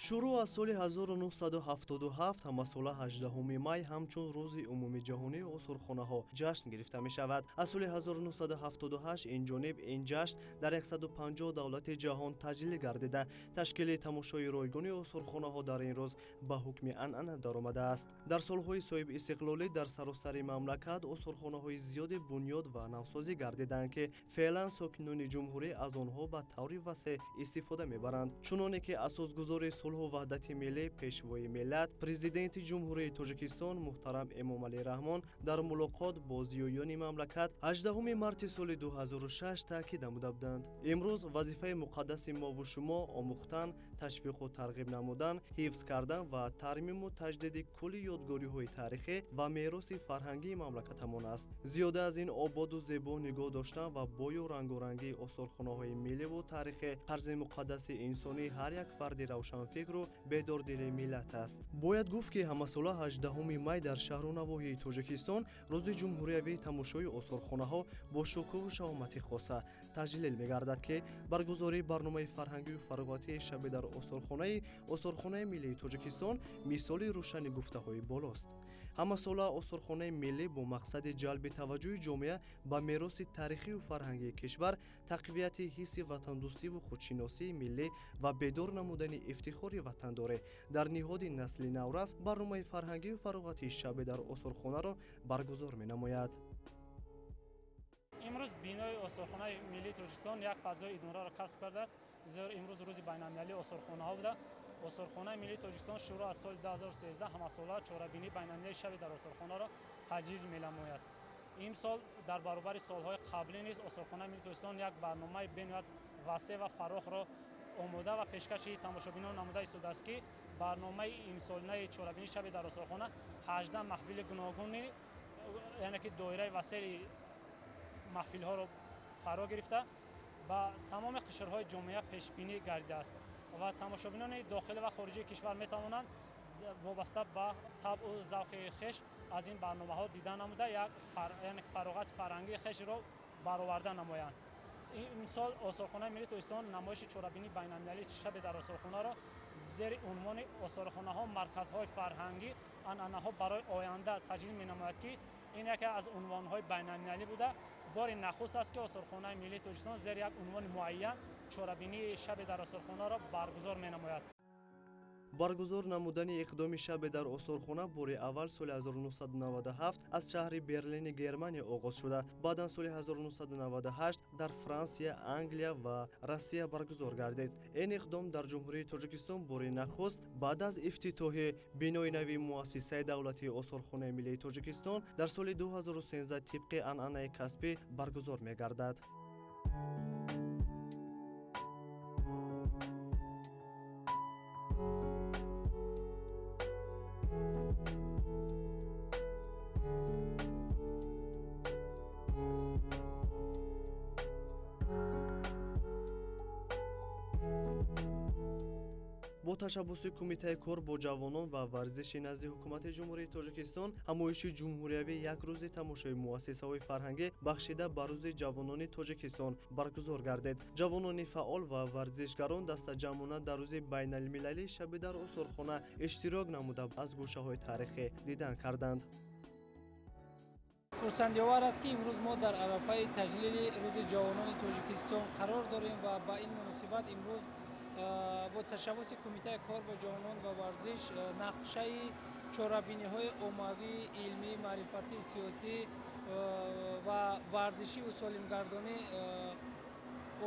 шуруъ аз соли 1977 ҳамасола 18 май ҳамчун рӯзи умумии ҷаҳонии осурхонаҳо ҷашн гирифта мешавад. Аз соли 1978 инҷониб ин ҷашн дар 150 давлати ҷаҳон таҷлил гардида, ташкили тамошои ройгони осурхонаҳо дар ин рӯз ба ҳукми анъана даромадааст. Дар солҳои соҳиби истиқлолӣ дар саросари мамлакат осурхонаҳои зиёде бунёд ва навсозӣ гардиданд, ки феълан сокинони ҷумҳурӣ аз онҳо ба таври васеъ истифода мебаранд. чуноне ки асосгузори сулҳу ваҳдати миллӣ, пешвои миллат, президенти ҷумҳурии Тоҷикистон муҳтарам Эмомалӣ Раҳмон дар мулоқот бо зиёёни мамлакат 18 марти соли 2006 таъкид намуда буданд. имрӯз вазифаи муқаддаси мову шумо омӯхтан, ташвиқу тарғиб намудан, ҳифз кардан ва тармиму таҷдиди кулли ёдгориҳои таърихӣ ва мероси фарҳангии мамлакатамон аст. зиёда аз ин ободу зебо нигоҳ доштан ва бою рангорангии осурхонаҳои милливу таърихӣ қарзи муқаддаси инсонии ҳар як фарди равшанфикру бедордили миллат аст. бояд гуфт, ки ҳамасола 18 май дар шаҳру навоҳии Тоҷикистон рӯзи ҷумҳуриявии тамошои осурхонаҳо бо шукӯҳу шаомати хоса таҷлил мегардад, ки баргузории барномаи фарҳангию фароғатии шаби дар осурхонаи миллии Тоҷикистон мисоли рӯшани гуфтаҳои болост. ҳамасола осурхонаи миллӣ бо мақсади ҷалби таваҷҷӯҳи ҷомеа ба мероси таърихию фарҳангии кишвар, тақвияти ҳисси ватандӯстиву худшиносии миллӣ ва бедор намудани ифтихори ватандорӣ дар ниҳоди насли наврас барномаи фарҳангию фароғатии шаби дар осурхонаро баргузор менамояд. имрӯз бинои осурхонаи миллии Тоҷикистон як фазои иднораро касб кардааст, зеро имрӯз рӯзи байналмилалии осурхонаҳо буда. осурхонаи миллии Тоҷикистон шуруъ аз соли 2013 ҳамасола чорабинии байналмилалии шаби дар осурхонаро таҷлил менамояд. имсол дар баробари солҳои қаблӣ низ осурхонаи миллии Тоҷикистон як барномаи бениҳоят васеъ ва фарохро омода ва пешкаши тамошобинон намуда истодааст, ки барномаи имсолинаи чорабинии шаби дар осурхона 18 маҳфили гуногуни, яъне ки доираи васеъи маҳфилҳоро фаро гирифта ба тамоми қишрҳои ҷомеа пешбинӣ гардидааст ва тамошобинони дохилӣ ва хориҷии кишвар метавонанд вобаста ба табъу завқи хеш аз ин барномаҳо дидан намуда як фароғати фарҳангии хешро бароварда намоянд. имсол осурхонаи миллии Тоҷикистон намоиши чорабинии байналмилалии шаби дар осурхонаро зери унвони осурхонаҳо марказҳои фарҳангӣ, анъанаҳо барои оянда таҷлил менамояд, ки ин яке аз унвонҳои байналмилалӣ буда бори нахуст аст, ки осурхонаи миллии Тоҷикистон зери як унвони муайян чорабинии шаби дар осурхонаро баргузор менамояд. баргузор намудани иқдоми шаби дар осурхона бори аввал соли 1997 аз шаҳри Берлини Германия оғоз шуда, баъдан соли 1998 дар Франсия, Англия ва Россия баргузор гардид. ин иқдом дар ҷумҳурии Тоҷикистон бори нахуст баъд аз ифтитоҳи бинои нави муассисаи давлатии осурхонаи миллии Тоҷикистон дар соли 2013 тибқи анъанаи касбӣ баргузор мегардад. бо ташаббуси кумитаи кор бо ҷавонон ва варзиши назди ҳукумати ҷумҳурии Тоҷикистон ҳамоиши ҷумҳуриявӣ як рӯзи тамошои муассисаҳои фарҳангӣ бахшида ба рӯзи ҷавонони Тоҷикистон баргузор гардид. ҷавонони фаъол ва варзишгарон дастаҷамъона дар рӯзи байналмилалии шаби дар осурхона иштирок намуда аз гӯшаҳои таърихӣ дидан карданд. хурсандиовар аст, ки имрӯз мо дар арафаи таҷлили рӯзи ҷавонони Тоҷикистон қарор дорем ва ба ин муносибат имрӯз бо ташаббуси кумитаи кор бо ҷавонон ва варзиш нақшаи чорабиниҳои оммавӣ, илмӣ, маърифатӣ, сиёсӣ ва варзишиву солимгардонӣ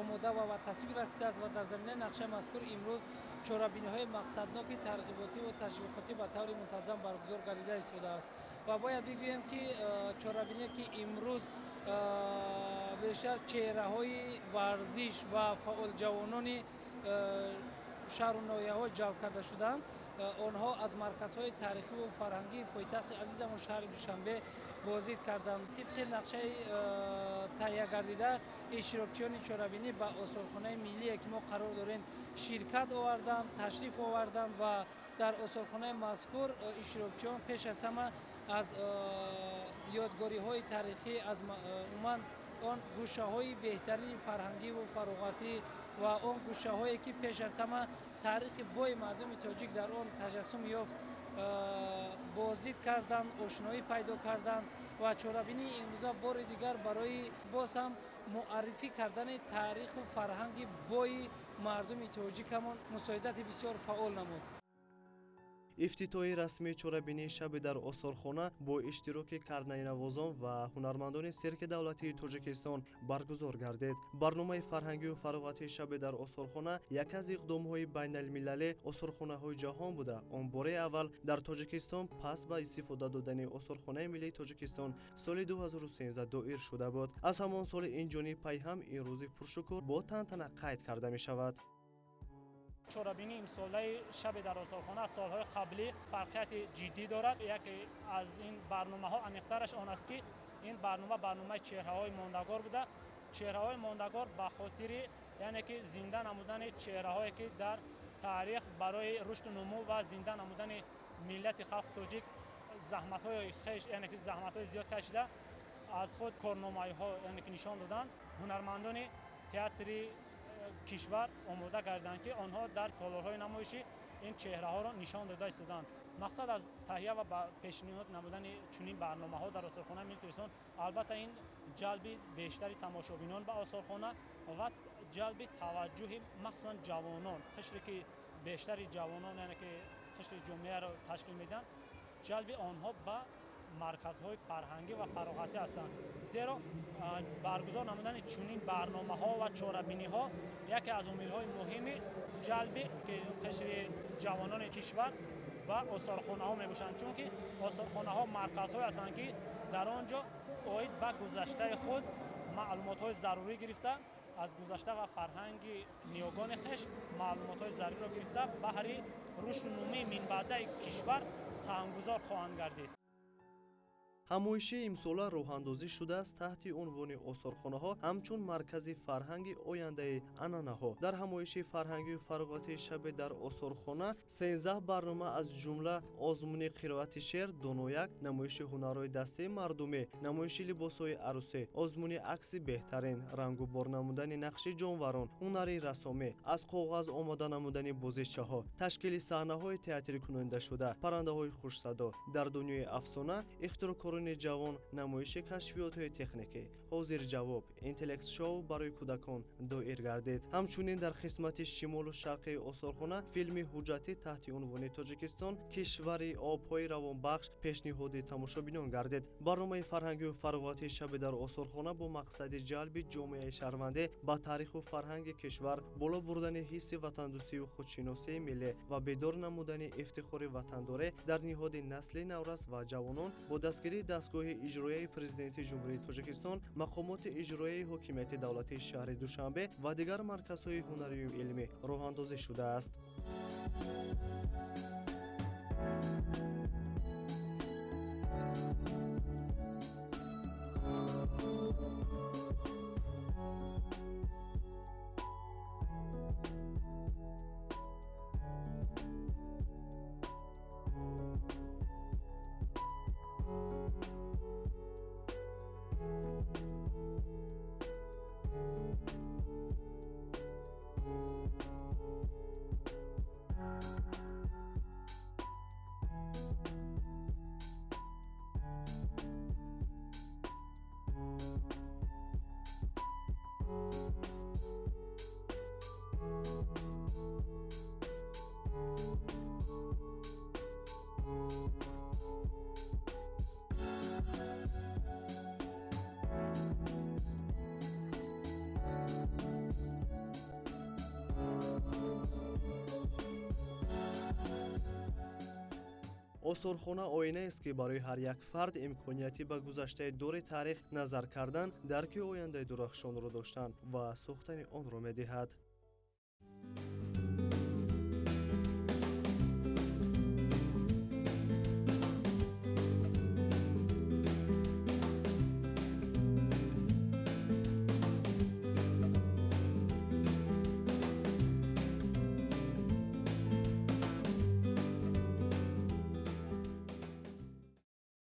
омода ва тасвиб расидааст ва дар заминаи нақшаи мазкур имрӯз чорабиниҳои мақсадноки тарғиботиву ташвиқотӣ ба таври мунтазам баргузор гардида истодааст. ва бояд бигӯем, ки чорабиние ки имрӯз бештар чеҳраҳои варзиш ва фаъолҷавонони шаҳру ноҳияҳо ҷалб карда шуданд, онҳо аз марказҳои таърихиву фарҳангии пойтахти азизамон шаҳри Душанбе боздид карданд. тибқи нақшаи таҳия гардида иштирокчиёни чорабинӣ ба осурхонаи миллие ки мо қарор дорем ширкат оварданд, ташриф оварданд ва дар осурхонаи мазкур иштирокчиён пеш аз ҳама аз ёдгориҳои таърихӣ аз умуман он гӯшаҳои беҳтарини фарҳангиву фароғатӣ و اون گوشه هایی که پیش از همه تاریخ بوی مردم تاجیک در آن تجسم یافت بازدید کردند، آشنایی پیدا کردند و چورابینی امروزه بار دیگر برای باز هم معرفی کردن تاریخ و فرهنگ بوی مردم تاجیکمون مساعدت بسیار فعال نمود. افتتاحی رسمی چورابینی شب در استارخانه با اشتراک کرنه‌نوازان و هنرمندان سرک دولتی تاجیکستان برگزار گردید. برنامه فرهنگی و فراغتی شب در استارخانه یک از اقدام‌های بین‌المللی استارخانه‌های جهان بوده. آن باره اول در تاجیکستان پس به استفاده دادن استارخانه ملی تاجیکستان سال 2013 دایر شده بود. از همان سال این جانب پی هم این روز پرشکوه با تنتنه قید کرده می شود. چورابینی امساله شب در استارخانه از سالهای قبلی فرقیت جدی دارد. یکی از این برنامه‌ها عمیق‌ترش آن است که این برنامه چهره‌های ماندگار بوده. چهره‌های ماندگار به خاطر یعنی که زنده نمودن چهره‌هایی که در تاریخ برای رشد و نمو و زنده نمودن ملت خلق تاجیک زحمت‌های خیش یعنی که زحمت‌های زیاد کشیده از خود کارنامه‌ها یعنی که نشان دادن. هنرمندان تئاتر کشور آماده گردند که آنها در تالارهای نمایشی این چهره‌ها را نشان داده ایستادند. مقصد از تهیه و پیشنهاد نمودن چنین برنامه‌ها در استارخانه ملی تاجیکستان البته این جلب بیشتر تماشابینان به استارخانه و جلب توجه مخصوصا جوانان، قشری که بیشتر جوانان یعنی که قشر جامعه را تشکیل میدن، جلب آنها به مرکزهای فرهنگی و فراغتی هستند. زیرا برگزار نمودن چنین برنامه‌ها و چورابینی‌ها یکی از عامل‌های مهم جلب که قشر جوانان کشور و استارخانه‌ها میباشند، چون که استارخانه‌ها مرکزهای هستند که در آنجا عاید به گذشته خود معلومات‌های ضروری گرفته، از گذشته و فرهنگ نیاگان خش معلومات‌های ضروری را گرفته بهر رشد و نمو منبعد کشور سهمگذار خواهند گردید. ҳамоиши имсола роҳандозӣ шудааст таҳти унвони осторхонаҳо ҳамчун маркази фарҳанги ояндаи анъанаҳо. дар ҳамоиши фарҳангию фароғатии шабе дар осторхона 13 барнома аз ҷумла озмуни қироати шеър, донояк, намоиши ҳунарҳои дастаи мардумӣ, намоиши либосҳои арӯсӣ, озмуни акси беҳтарин, рангубор намудани нақши ҷонварон, ҳунари рассомӣ, аз коғаз омода намудани бозичаҳо, ташкили саҳнаҳои театрӣ кунонидашуда, паррандаҳои хушсадо. дар дунёи афсона ихтироқорони ҷавон намоиши кашфиётҳои техникӣ, ҳозирҷавоб, интеллект шоу барои кӯдакон доир гардид. ҳамчунин дар қисмати шимолу шарқии осторхона филми ҳуҷҷатӣ таҳти унвони тоҷикистон кишвари обҳои равонбахш пешниҳоди тамошобинон гардид. барномаи фарҳангию фароғатии шаби дар осторхона бо мақсади ҷалби ҷомеаи шаҳрвандӣ ба таъриху фарҳанги кишвар, боло бурдани ҳисси ватандӯстию худшиносии миллӣ ва бедор намудани ифтихори ватандорӣ дар ниҳоди насли наврас ва ҷавонон бо дастгирии дастгоҳи иҷроияи президенти ҷумҳурии Тоҷикистон, мақомоти иҷроияи ҳокимияти давлатии шаҳри Душанбе ва дигар марказҳои ҳунарию илмӣ роҳандозӣ шудааст. осторхона оинаест ки барои ҳар як фард имконияти ба гузаштаи дори таърих назар кардан, дарки ояндаи дурахшонро доштан ва сохтани онро медиҳад.